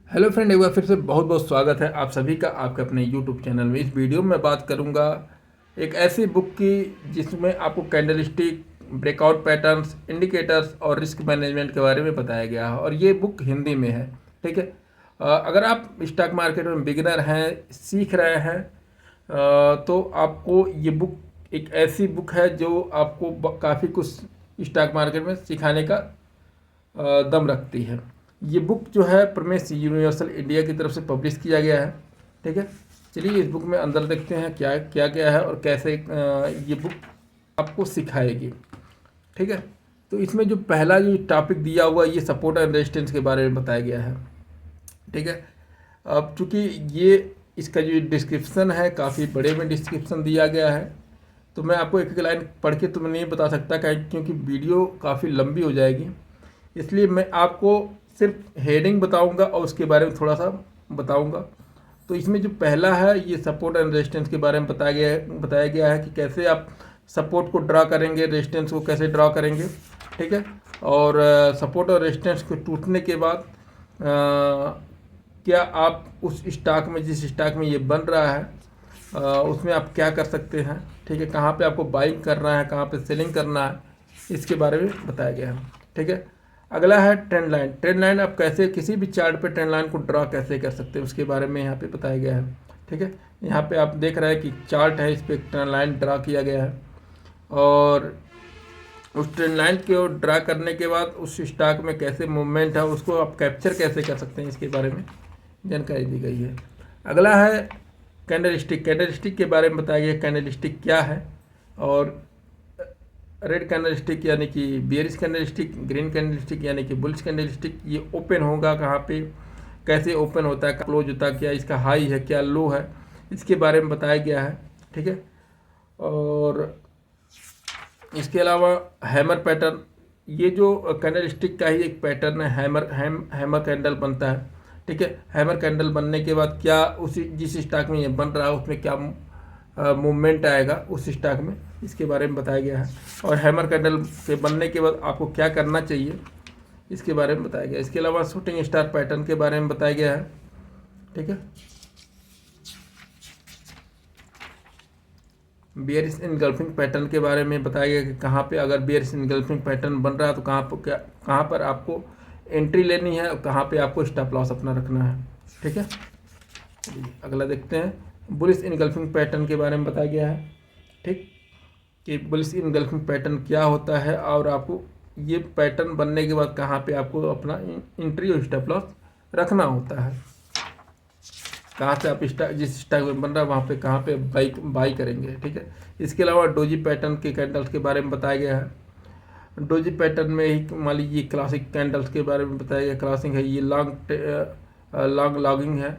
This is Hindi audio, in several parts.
हेलो फ्रेंड, एक बार फिर से बहुत बहुत स्वागत है आप सभी का आपके अपने यूट्यूब चैनल में। इस वीडियो में बात करूंगा एक ऐसी बुक की जिसमें आपको कैंडलस्टिक, ब्रेकआउट पैटर्न्स, इंडिकेटर्स और रिस्क मैनेजमेंट के बारे में बताया गया है और ये बुक हिंदी में है। ठीक है। अगर आप स्टॉक मार्केट में बिगिनर हैं, सीख रहे हैं, तो आपको ये बुक एक ऐसी बुक है जो आपको काफ़ी कुछ स्टॉक मार्केट में सिखाने का दम रखती है। ये बुक जो है प्रमेश यूनिवर्सल इंडिया की तरफ से पब्लिश किया गया है। ठीक है। चलिए इस बुक में अंदर देखते हैं क्या क्या क्या है और कैसे ये बुक आपको सिखाएगी। ठीक है। तो इसमें जो पहला जो टॉपिक दिया हुआ ये सपोर्ट एंड रेजिस्टेंस के बारे में बताया गया है। ठीक है। अब चूँकि ये इसका जो डिस्क्रिप्शन है काफ़ी बड़े में डिस्क्रिप्शन दिया गया है, तो मैं आपको एक एक लाइन पढ़ के तो मैं नहीं बता सकता क्योंकि वीडियो काफ़ी लंबी हो जाएगी। इसलिए मैं आपको सिर्फ हेडिंग बताऊंगा और उसके बारे में थोड़ा सा बताऊंगा। तो इसमें जो पहला है ये सपोर्ट एंड रेजिस्टेंस के बारे में बताया गया है कि कैसे आप सपोर्ट को ड्रा करेंगे, रेजिस्टेंस को कैसे ड्रा करेंगे। ठीक है। और सपोर्ट और रेजिस्टेंस को टूटने के बाद क्या आप उस स्टॉक में, जिस स्टॉक में ये बन रहा है, उसमें आप क्या कर सकते हैं। ठीक है। कहाँ पे आपको बाइंग करना है, कहाँ पे सेलिंग करना है, इसके बारे में बताया गया है। ठीक है। अगला है ट्रेंड लाइन। ट्रेंड लाइन आप कैसे किसी भी चार्ट पे ट्रेंड लाइन को ड्रा कैसे कर सकते हैं उसके बारे में यहाँ पे बताया गया है। ठीक है। यहाँ पे आप देख रहे हैं कि चार्ट है, इस पर ट्रेंड लाइन ड्रा किया गया है और उस ट्रेंड लाइन को ड्रा करने के बाद उस स्टॉक में कैसे मूवमेंट है उसको आप कैप्चर कैसे कर सकते हैं, इसके बारे में जानकारी दी गई है। अगला है कैंडलस्टिक। कैंडलस्टिक के बारे में बताया गया कैंडलस्टिक क्या है और रेड कैंडलस्टिक यानी कि बेयरिश कैंडलस्टिक, ग्रीन कैंडलस्टिक यानी कि बुलिश कैंडलस्टिक, ये ओपन होगा कहाँ पे, कैसे ओपन होता है, क्लोज होता है, क्या इसका हाई है, क्या लो है, इसके बारे में बताया गया है। ठीक है। और इसके अलावा हैमर पैटर्न, ये जो कैंडलस्टिक का ही एक पैटर्न है, हैमर कैंडल बनता है। ठीक है। हैमर कैंडल बनने के बाद क्या उसी जिस स्टॉक में ये बन रहा है उसमें क्या मूवमेंट आएगा उस स्टॉक में, इसके बारे में बताया गया है। और हैमर कैंडल के बनने के बाद आपको क्या करना चाहिए, इसके बारे में बताया गया है। इसके अलावा शूटिंग स्टार पैटर्न के बारे में बताया गया है। ठीक है। बियरिश इनगल्फिंग पैटर्न के बारे में बताया गया कि कहाँ पे अगर बियरिश इनगल्फिंग पैटर्न बन रहा है तो कहाँ पर आपको एंट्री लेनी है और कहाँ पे आपको स्टॉप लॉस अपना रखना है। ठीक है। अगला देखते हैं, बुलिश इनगल्फिंग पैटर्न के बारे में बताया गया है। ठीक, कि बुलिश इनगल्फिंग पैटर्न क्या होता है और आपको ये पैटर्न बनने के बाद कहाँ पे आपको अपना एंट्री और स्टॉप लॉस रखना होता है, कहाँ से आप जिस स्टॉक में बन रहा है वहाँ पे कहाँ पे बाई करेंगे। ठीक है। इसके अलावा डोजी पैटर्न के कैंडल्स के बारे में बताया गया है। डोजी पैटर्न में ही मान लीजिए क्लासिक कैंडल्स के बारे में बताया गया। क्लासिक है, ये लॉन्ग लॉगिंग है।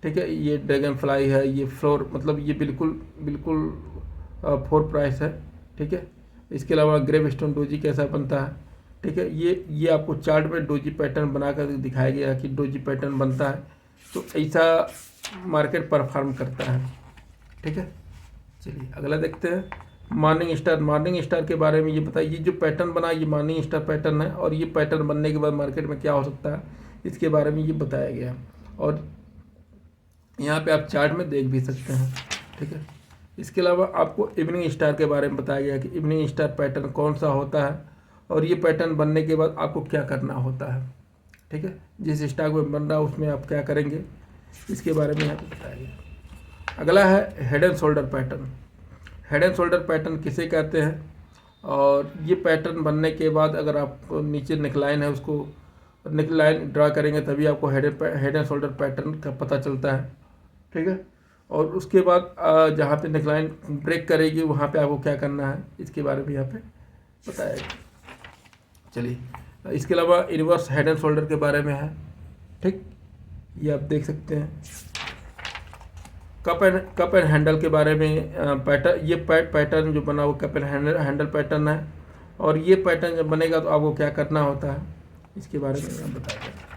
ठीक है। ये ड्रैगन फ्लाई है, ये फ्लोर, मतलब ये बिल्कुल बिल्कुल फोर प्राइस है। ठीक है। इसके अलावा ग्रेव स्टोन डोजी कैसा बनता है। ठीक है। ये आपको चार्ट में डोजी पैटर्न बनाकर दिखाया गया है कि डोजी पैटर्न बनता है तो ऐसा मार्केट परफॉर्म करता है। ठीक है। चलिए अगला देखते हैं, मॉर्निंग स्टार। मॉर्निंग स्टार के बारे में ये बताइए, ये जो पैटर्न बना ये मॉर्निंग स्टार पैटर्न है और ये पैटर्न बनने के बाद मार्केट में क्या हो सकता है इसके बारे में ये बताया गया है और यहाँ पे आप चार्ट में देख भी सकते हैं। ठीक है। इसके अलावा आपको इवनिंग स्टार के बारे में बताया गया कि इवनिंग स्टार पैटर्न कौन सा होता है और ये पैटर्न बनने के बाद आपको क्या करना होता है। ठीक है। जिस स्टॉक में बन रहा है उसमें आप क्या करेंगे, इसके बारे में यहाँ पे बताया गया। अगला है head and shoulder pattern. Head and shoulder pattern किसे कहते हैं और ये पैटर्न बनने के बाद अगर आप नीचे नेकलाइन है उसको नेकलाइन ड्रा करेंगे तभी आपको हेड एंड शोल्डर पैटर्न का पता चलता है। ठीक है। और उसके बाद जहाँ पे नेकलाइन ब्रेक करेगी वहाँ पे आपको क्या करना है, इसके बारे में यहाँ पे बताया गया। चलिए इसके अलावा इनवर्स हेड एंड शोल्डर के बारे में है। ठीक, ये आप देख सकते हैं। कप एंड हैंडल के बारे में पैटर्न, ये पैटर्न जो बना वो कप एंड हैंडल पैटर्न है और ये पैटर्न जब बनेगा तो आपको क्या करना होता है, इसके बारे में यहाँ बताया गया।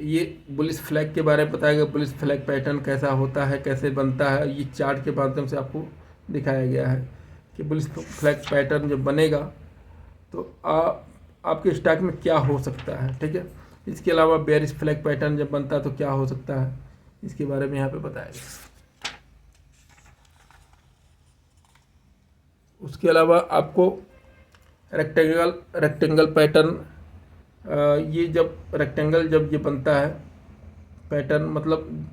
ये बुलिश फ्लैग के बारे में बताया गया, बुलिश फ्लैग पैटर्न कैसा होता है, कैसे बनता है, ये चार्ट के माध्यम से आपको दिखाया गया है कि बुलिश फ्लैग पैटर्न जब बनेगा तो आपके स्टॉक में क्या हो सकता है, ठीक है। इसके अलावा बेयरिश फ्लैग पैटर्न जब बनता है तो क्या हो सकता है, इसके बारे में यहाँ पे बताया गया। उसके अलावा आपको रेक्टेंगल पैटर्न, ये जब रेक्टेंगल जब ये बनता है पैटर्न, मतलब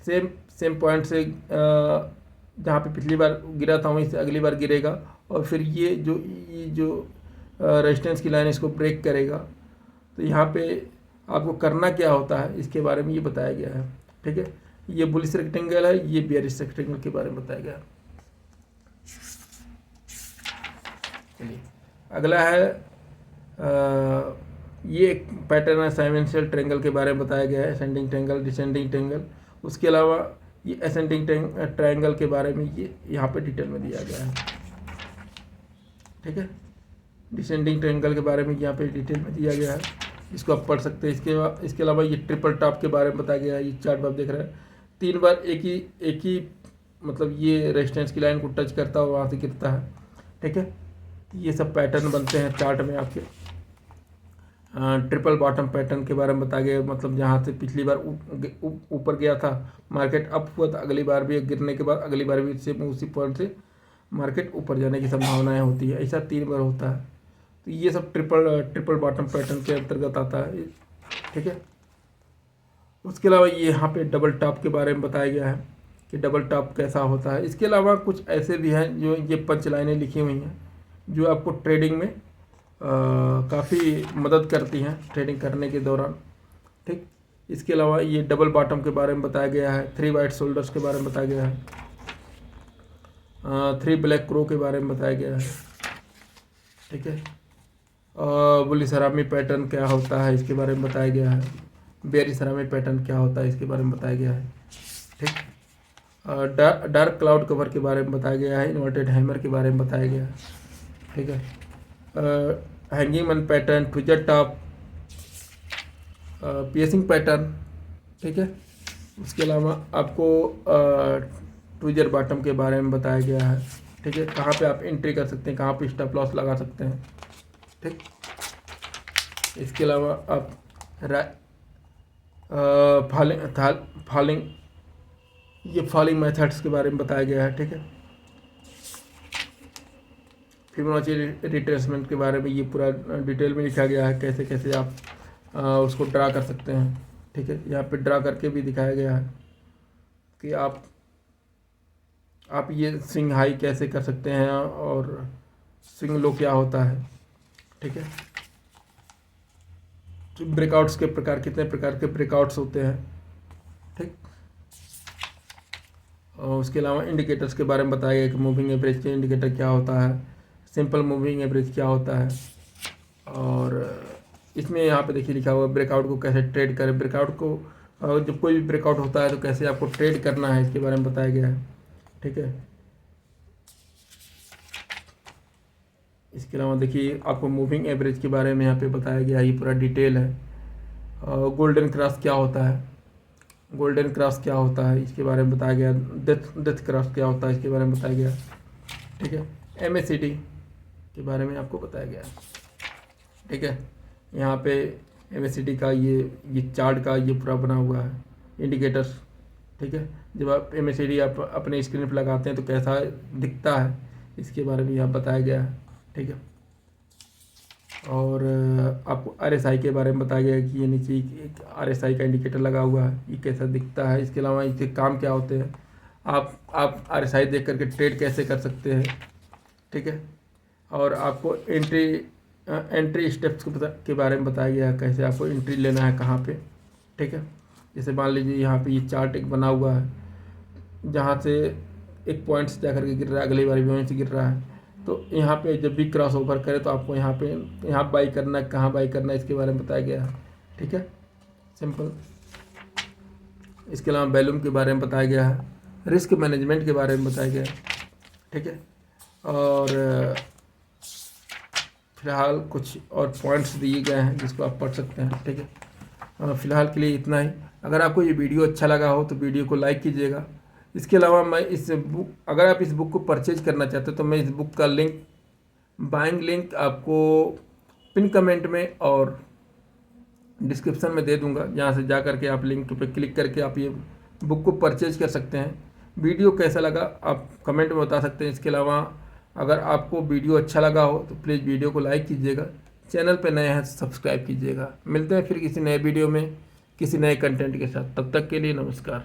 सेम पॉइंट से जहाँ पे पिछली बार गिरा था वहीं से अगली बार गिरेगा, और फिर ये जो रेजिस्टेंस की लाइन इसको ब्रेक करेगा। तो यहाँ पे आपको करना क्या होता है इसके बारे में ये बताया गया है, ठीक है। ये बुलिश रेक्टेंगल है, ये बेयरिश रेक्टेंगल के बारे में बताया गया है। चलिए अगला है ये एक पैटर्न है साइमेंशियल ट्रायंगल के बारे में बताया गया है, असेंडिंग ट्रायंगल, डिसेंडिंग ट्रायंगल। उसके अलावा ये असेंडिंग ट्रायंगल के बारे में ये यहाँ पे डिटेल में दिया गया है, ठीक है। डिसेंडिंग ट्रायंगल के बारे में यहाँ पे डिटेल में दिया गया है, इसको आप पढ़ सकते हैं। इसके अलावा ये ट्रिपल टॉप के बारे में बताया गया है। ये चार्ट आप देख रहे हैं, 3 बार एक ही मतलब ये रेजिस्टेंस की लाइन को टच करता है, वहाँ से गिरता है, ठीक है। ये सब पैटर्न बनते हैं चार्ट में आपके। ट्रिपल बॉटम पैटर्न के बारे में बताया गया, मतलब जहाँ से पिछली बार ऊपर गया था मार्केट अप हुआ था, अगली बार भी गिरने के बाद अगली बार भी सेम उसी पॉइंट से मार्केट ऊपर जाने की संभावनाएं होती है। ऐसा 3 बार होता है। तो ये सब ट्रिपल बॉटम पैटर्न के अंतर्गत आता है, ठीक है। उसके अलावा ये यहाँ पे डबल टॉप के बारे में बताया गया है कि डबल टॉप कैसा होता है। इसके अलावा कुछ ऐसे भी हैं जो ये पंच लाइनें लिखी हुई हैं जो आपको ट्रेडिंग में काफ़ी मदद करती हैं ट्रेडिंग करने के दौरान, ठीक। इसके अलावा ये डबल बॉटम के बारे में बताया गया है, 3 वाइट शोल्डर्स के बारे में बताया गया है, 3 ब्लैक क्रो के बारे में बताया गया है, ठीक है। बुलिश हरामी पैटर्न क्या होता है इसके बारे में बताया गया है, बेयरिश हरामी पैटर्न क्या होता है इसके बारे में बताया गया है, ठीक। डार्क क्लाउड कवर के बारे में बताया गया है, इन्वर्टेड हैमर के बारे में बताया गया है, ठीक है। Hanging man pattern, tweezer top, piercing pattern, ठीक है। उसके अलावा आपको ट्विजर बॉटम के बारे में बताया गया है, ठीक है। कहाँ पे आप एंट्री कर सकते हैं, कहाँ पे स्टॉप लॉस लगा सकते हैं, ठीक। इसके अलावा आप फॉलिंग मेथड्स के बारे में बताया गया है, ठीक है। फिबोनाची रिट्रेसमेंट के बारे में ये पूरा डिटेल में लिखा गया है, कैसे कैसे आप उसको ड्रा कर सकते हैं, ठीक है। यहाँ पे ड्रा करके भी दिखाया गया है कि आप ये स्विंग हाई कैसे कर सकते हैं और स्विंग लो क्या होता है, ठीक है। तो ब्रेकआउट्स के प्रकार, कितने प्रकार के ब्रेकआउट्स होते हैं, ठीक। और उसके अलावा इंडिकेटर्स के बारे में बताया गया कि मूविंग एवरेज के इंडिकेटर क्या होता है, सिंपल मूविंग एवरेज क्या होता है, और इसमें यहाँ पे देखिए लिखा हुआ ब्रेकआउट को कैसे ट्रेड करें, ब्रेकआउट को जब कोई भी ब्रेकआउट होता है तो कैसे आपको ट्रेड करना है इसके बारे में बताया गया है, ठीक है। इसके अलावा देखिए आपको मूविंग एवरेज के बारे में यहाँ पे बताया गया है, ये पूरा डिटेल है। गोल्डन क्रॉस क्या होता है, गोल्डन क्रॉस क्या होता है इसके बारे में बताया गया, डेथ क्रॉस क्या होता है इसके बारे में बताया गया, ठीक है। MACD के बारे में आपको बताया गया, ठीक है। यहाँ पे MACD का ये चार्ट का ये पूरा बना हुआ है, इंडिकेटर्स, ठीक है। जब आप MACD आप अपने स्क्रीन पर लगाते हैं तो कैसा दिखता है इसके बारे में यहाँ बताया गया है, ठीक है। और आपको RSI के बारे में बताया गया है कि ये नीचे एक RSI का इंडिकेटर लगा हुआ है, ये कैसा दिखता है। इसके अलावा इसके काम क्या होते हैं, आप RSI देख करके ट्रेड कैसे कर सकते हैं, ठीक है। और आपको एंट्री स्टेप्स के बारे में बताया गया है, कैसे आपको एंट्री लेना है कहाँ पे, ठीक है। जैसे मान लीजिए यहाँ पे ये चार्ट एक बना हुआ है, जहाँ से एक पॉइंट से जाकर के गिर रहा है, अगली बार भी वहीं से गिर रहा है, तो यहाँ पे जब भी क्रॉस ओवर करे तो आपको यहाँ बाई करना है, कहाँ बाई करना है इसके बारे में बताया गया है, ठीक है, सिंपल। इसके अलावा वैल्यूम के बारे में बताया गया है, रिस्क मैनेजमेंट के बारे में बताया गया है, ठीक है। और फिलहाल कुछ और पॉइंट्स दिए गए हैं जिसको आप पढ़ सकते हैं, ठीक है। फ़िलहाल के लिए इतना ही। अगर आपको ये वीडियो अच्छा लगा हो तो वीडियो को लाइक कीजिएगा। इसके अलावा मैं अगर आप इस बुक को परचेज करना चाहते हो तो मैं इस बुक का लिंक, बाइंग लिंक आपको पिन कमेंट में और डिस्क्रिप्शन में दे दूंगा, जहाँ से जा करके आप लिंक पे क्लिक करके आप ये बुक को परचेज कर सकते हैं। वीडियो कैसा लगा आप कमेंट में बता सकते हैं। इसके अलावा अगर आपको वीडियो अच्छा लगा हो तो प्लीज़ वीडियो को लाइक कीजिएगा, चैनल पे नए हैं तो सब्सक्राइब कीजिएगा। मिलते हैं फिर किसी नए वीडियो में किसी नए कंटेंट के साथ, तब तक के लिए नमस्कार।